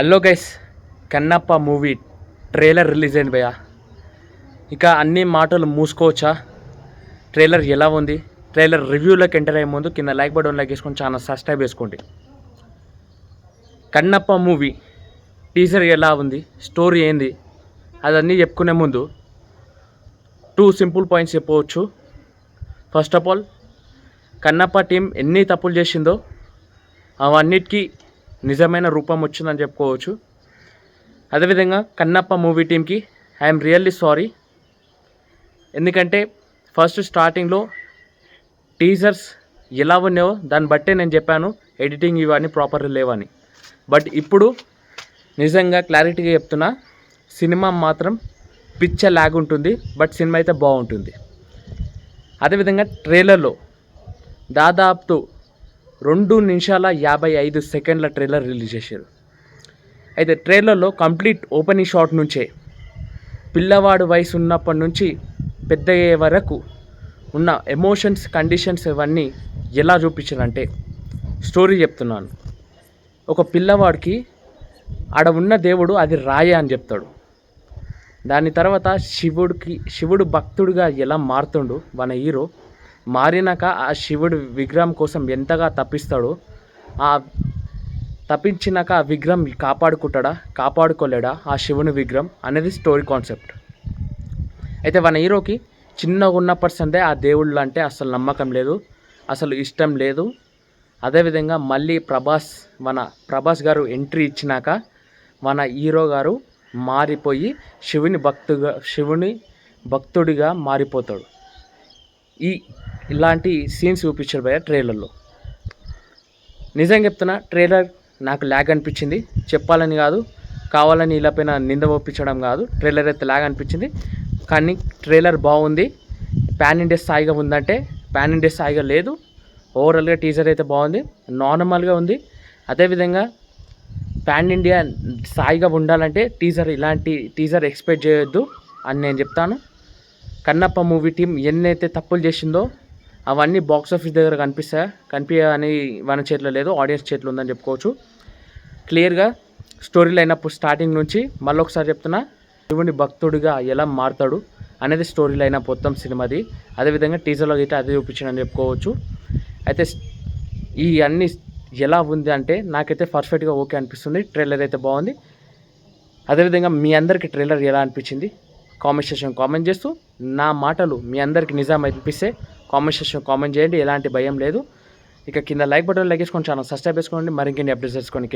Hello guys, Kannappa movie trailer release అయింది భయ్యా. ఇక అన్ని మాటలు మూసుకోవచ్చా? ట్రైలర్ ఎలా ఉంది? ట్రైలర్ రివ్యూలోకి ఎంటర్ అయ్యే ముందు కింద లైక్ బటన్ లైక్ చేసుకొని ఛానల్ సబ్స్క్రైబ్ చేసుకోండి. కన్నప్ప మూవీ టీజర్ ఎలా ఉంది, స్టోరీ ఏంది, అదన్నీ చెప్పుకునే ముందు 2 సింపుల్ పాయింట్స్ చెప్పవచ్చు. First of all, Kannappa team ఎన్ని తప్పులు చేసిందో అవన్నిటికీ నిజమైన రూపం వచ్చిందని చెప్పుకోవచ్చు. అదేవిధంగా కన్నప్ప మూవీ టీంకి ఐఎమ్ రియల్లీ సారీ. ఎందుకంటే ఫస్ట్ స్టార్టింగ్లో టీజర్స్ ఎలా ఉన్నాయో దాన్ని బట్టే నేను చెప్పాను ఎడిటింగ్ ఇవన్నీ ప్రాపర్గా లేవని. బట్ ఇప్పుడు నిజంగా క్లారిటీగా చెప్తున్నా, సినిమా మాత్రం పిచ్చ ల్యాగ్ ఉంటుంది, బట్ సినిమా అయితే బాగుంటుంది. అదేవిధంగా ట్రైలర్లో దాదాపు 2 నిమిషాల 55 సెకండ్ల ట్రైలర్ రిలీజ్ చేశారు. అయితే ట్రైలర్లో కంప్లీట్ ఓపెనింగ్ షాట్ నుంచే పిల్లవాడు వయసు ఉన్నప్పటి నుంచి పెద్ద అయ్యే వరకు ఉన్న ఎమోషన్స్, కండిషన్స్ ఇవన్నీ ఎలా చూపించారంటే, స్టోరీ చెప్తున్నాను. ఒక పిల్లవాడికి ఆడ ఉన్న దేవుడు అది రాయే అని చెప్తాడు. దాని తర్వాత శివుడు భక్తుడిగా ఎలా మారుతుండు మన హీరో. మారినాక ఆ శివుడు విగ్రహం కోసం ఎంతగా తప్పిస్తాడో, ఆ తప్పించినాక ఆ విగ్రహం కాపాడుకుంటాడా కాపాడుకోలేడా ఆ శివుని విగ్రహం అనేది స్టోరీ కాన్సెప్ట్. అయితే మన హీరోకి చిన్నగా ఉన్నప్పటి సందే ఆ దేవుళ్ళు అంటే అసలు నమ్మకం లేదు, అసలు ఇష్టం లేదు. అదేవిధంగా మళ్ళీ ప్రభాస్ గారు ఎంట్రీ ఇచ్చినాక మన హీరో గారు మారిపోయి శివుని భక్తుడిగా మారిపోతాడు. ఇలాంటి సీన్స్ చూపించారు భయ్య ట్రైలర్లో. నిజంగా చెప్తున్నా, ట్రైలర్ నాకు ల్యాగ్ అనిపించింది. చెప్పాలని కాదు, కావాలని ఇలా పైన నింద ఒప్పించడం కాదు, ట్రైలర్ అయితే ల్యాగ్ అనిపించింది. కానీ ట్రైలర్ బాగుంది. పాన్ ఇండియా స్థాయిగా ఉందంటే పాన్ ఇండియా స్థాయిగా లేదు. ఓవరాల్గా టీజర్ అయితే బాగుంది, నార్మల్గా ఉంది. అదేవిధంగా పాన్ ఇండియా స్థాయిగా ఉండాలంటే ఇలాంటి టీజర్ ఎక్స్పెక్ట్ చేయొద్దు అని నేను చెప్తాను. కన్నప్ప మూవీ టీం ఎన్నైతే తప్పులు చేసిందో అవన్నీ బాక్స్ ఆఫీస్ దగ్గర కనిపించని మన చేతిలో లేదు, ఆడియన్స్ చేతిలో ఉందని చెప్పుకోవచ్చు. క్లియర్గా స్టోరీ లైనప్ స్టార్టింగ్ నుంచి మళ్ళీ ఒకసారి చెప్తున్నా, శివుని భక్తుడిగా ఎలా మారుతాడు అనేది స్టోరీ లైనప్ మొత్తం సినిమాది. అదేవిధంగా టీజర్లో అయితే అదే చూపించానని చెప్పుకోవచ్చు. అయితే ఈ అన్ని ఎలా ఉంది అంటే నాకైతే పర్ఫెక్ట్గా ఓకే అనిపిస్తుంది. ట్రైలర్ అయితే బాగుంది. అదేవిధంగా మీ అందరికీ ట్రైలర్ ఎలా అనిపించింది కామెంట్ సెక్షన్ కామెంట్ చేస్తూ, నా మాటలు మీ అందరికీ నిజం అనిపిస్తే కామెంట్ సెక్షన్ కామెంట్ చేయండి. ఎలాంటి భయం లేదు. ఇక కింద లైక్ బటన్ లైక్ చేసుకొని ఛానల్ సబ్స్క్రైబ్ చేసుకోండి. మరింకెన్ని అప్డేట్స్ తెలుసుకోండి.